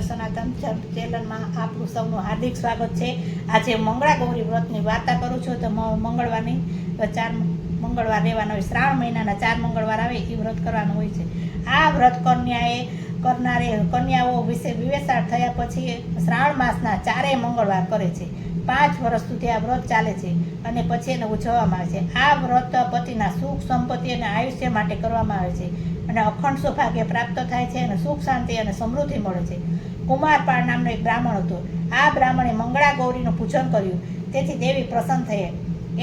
સનાતન ચેનલમાં આપણું સૌનું હાર્દિક સ્વાગત છે। આજે મંગળા ગૌરી વ્રતની વાર્તા કરું છું। તો મંગળવારની 4 મંગળવાર રહેવાના હોય, શ્રાવણ મહિનાના 4 મંગળવાર આવે એ વ્રત કરવાનું હોય છે। આ વ્રત કન્યાઓ વિશે વિવેચાર થયા પછી શ્રાવણ માસના 4 મંગળવાર કરે છે। 5 વર્ષ સુધી આ વ્રત ચાલે છે અને પછી એને ઉજવવામાં આવે છે। આ વ્રત પતિના સુખ સંપત્તિ અને આયુષ્ય માટે કરવામાં આવે છે અને અખંડ સૌભાગ્ય પ્રાપ્ત થાય છે અને સુખ શાંતિ અને સમૃદ્ધિ મળે છે। કુમારપાળ નામનો એક બ્રાહ્મણ હતો। આ બ્રાહ્મણે મંગળા ગૌરીનું પૂજન કર્યું, તેથી દેવી પ્રસન્ન થઈ,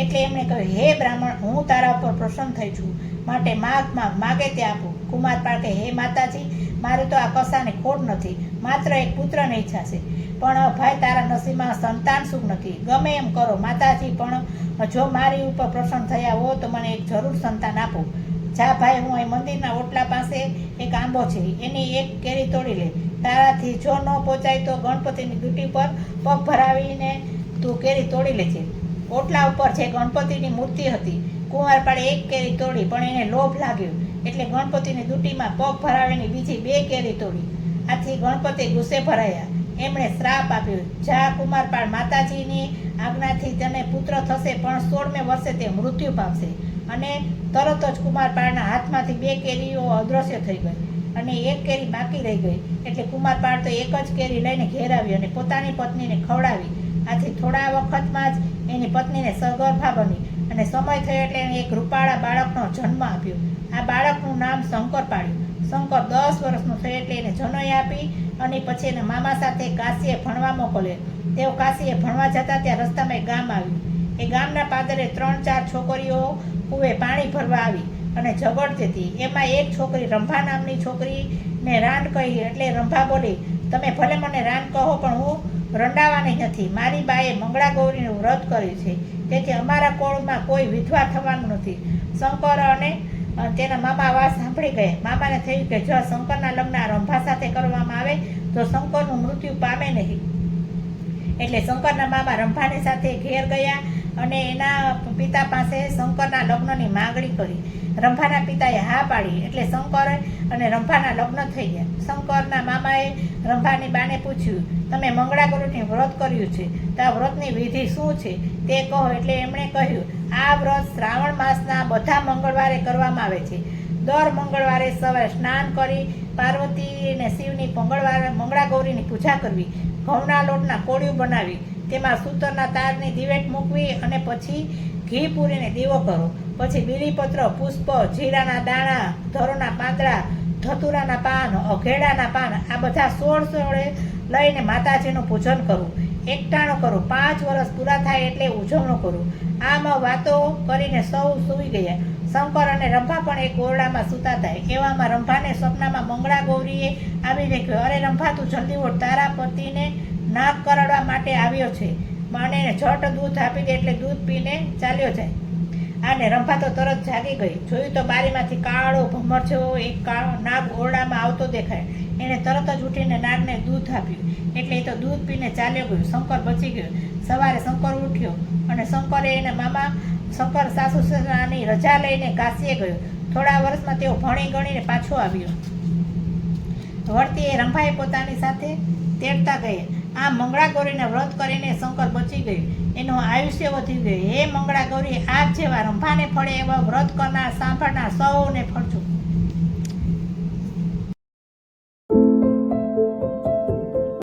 એટલે એમણે કહ્યું, હે બ્રાહ્મણ, હું તારા ઉપર પ્રસન્ન થઈ છું, માટે માગે તે આપું। કુમારપાળ કહે, હે માતાજી, મારે તો આ કશાની ખોટ નથી, માત્ર એક પુત્રની ઈચ્છા છે, પણ ભાઈ તારા નસીબમાં સંતાન સુખ નથી। ગમે એમ કરો માતાજી, પણ જો મારી ઉપર પ્રસન્ન થયા હો તો મને એક જરૂર સંતાન આપો। જા ભાઈ, હું અહીં મંદિરના ઓટલા પાસે એક આંબો છે, એની એક કેરી તોડી લે। તારાથી જો ન પહોંચાય તો ગણપતિની દૂટી પર પગ ભરાવીને તું કેરી તોડી લેજે। ઓટલા ઉપર જે ગણપતિની મૂર્તિ હતી, કુંવારપાળે એક કેરી તોડી, પણ એને લોભ લાગ્યો, એટલે ગણપતિની દૂટીમાં પગ ભરાવીને બીજી 2 કેરી તોડી। આથી ગણપતિ ગુસ્સે ભરાયા। એમણે શ્રાપ આપ્યો, જા કુમારપાળ, માતાજીની આજ્ઞાથી તને પુત્ર થશે, પણ 16મે વર્ષે તે મૃત્યુ પામશે। અને તરત જ કુમારપાળના હાથમાંથી 2 કેરીઓ અદૃશ્ય થઈ ગઈ અને 1 કેરી બાકી રહી ગઈ। એટલે કુમારપાળ તો એક જ કેરી લઈને ઘેર આવી અને પોતાની પત્નીને ખવડાવી। આથી થોડા વખતમાં જ એની પત્નીને સગર્ભા બની અને સમય થયો એટલે એને એક રૂપાળા બાળકનો જન્મ આપ્યો। આ બાળકનું નામ શંકર પાડ્યું। શંકર 10 વર્ષનો થયો એટલે એને જનોઈ આપી અને પછી એના મામા સાથે કાશીએ ભણવા મોકલ્યો। તેઓ કાશીએ ભણવા જતા ત્યાં રસ્તામાં એક ગામ આવ્યું। એ ગામના પાદરે 3-4 છોકરીઓ કૂવે પાણી ભરવા આવી અને ઝઘડતી હતી। એમાં એક છોકરી, રંભા નામની છોકરીને રાંડ કહી, એટલે રંભા બોલી, તમે ભલે મને રાંડ કહો, પણ હું રંડાવાની નથી। મારી બાએ મંગળા ગૌરીનું વ્રત કર્યું છે, તેથી અમારા કોળમાં કોઈ વિધવા થવાનું નથી। શંકર અને તેના મામા વાત સાંભળી ગયા। મામાને થયું કે જો શંકરના લગ્ન રંભા સાથે કરવામાં આવે તો શંકરનું મૃત્યુ પામે નહીં। એટલે શંકરના મામા રંભાની સાથે ઘેર ગયા અને એના પિતા પાસે શંકરના લગ્નની માગણી કરી। રંભાના પિતાએ હા પાડી, એટલે શંકર અને રંભાના લગ્ન થઈ ગયા। શંકરના મામાએ રંભાની બાને પૂછ્યું, તમે મંગળા ગૌરીનું વ્રત કર્યું છે, તો આ વ્રતની વિધિ શું છે તે કહો। એટલે એમણે કહ્યું, આ વ્રત શ્રાવણ માસના બધા મંગળવારે કરવામાં આવે છે। દર મંગળવારે સવારે સ્નાન કરી પાર્વતી અને શિવની મંગળા ગૌરીની પૂજા કરવી, ઘઉંના લોટના કોળિયું બનાવી, તેમાં સૂતરના તારની દિવેટ મૂકવી અને પછી ઘી પૂરીને દીવો કરો। પછી બીલીપત્ર, પુષ્પ, જીરાના દાણા, ધરોના પાંદડા, ધતુરાના પાન, અઘેડાના પાન, આ બધા 16 લઈને માતાજીનું પૂજન કરવું, એકટાણું કરવું। 5 વર્ષ પૂરા થાય એટલે ઉજવણું કરવું। આમ વાતો કરીને સૌ સૂઈ ગયા। શંકર અને રંભા પણ એક ઓરડામાં સૂતા હતા। એવામાં રંભાને સ્વપ્નમાં મંગળા ગૌરીએ આવીને કહ્યું, અરે રંભા, તું જલ્દી ઉઠ, તારા પતિને નાક કરડવા માટે આવ્યો છે, અને ઝટ દૂધ આપી દે। એટલે દૂધ પીને ચાલ્યો જાય। અને રંભા તો તરત જાગી ગઈ। જોયું તો બારીમાંથી કાળો ભમર જેવો એક કાળો નાગ ઓરડામાં આવતો દેખાય। એને તરત જ ઉઠીને નાગને દૂધ આપ્યું, એટલે એ તો દૂધ પીને ચાલ્યો ગયો। શંકર બચી ગયો। સવારે શંકર ઉઠ્યો અને શંકરે એના મામા શંકર સાસુ સસરાની રજા લઈને કાશીએ ગયો। થોડા વર્ષમાં તેઓ ભણી ગણીને પાછો આવ્યો। વળતી એ રંભાએ પોતાની સાથે તેડતા ગયા। આ મંગળા ગૌરીને વ્રત કરીને શંકર બચી ગયું, એનું આયુષ્ય વધી ગયું। હે મંગળા ગૌરી, આપ જેવા રંભાને ફળે એવા વ્રત કરનાર, સાંભળનાર સૌને ફળજો।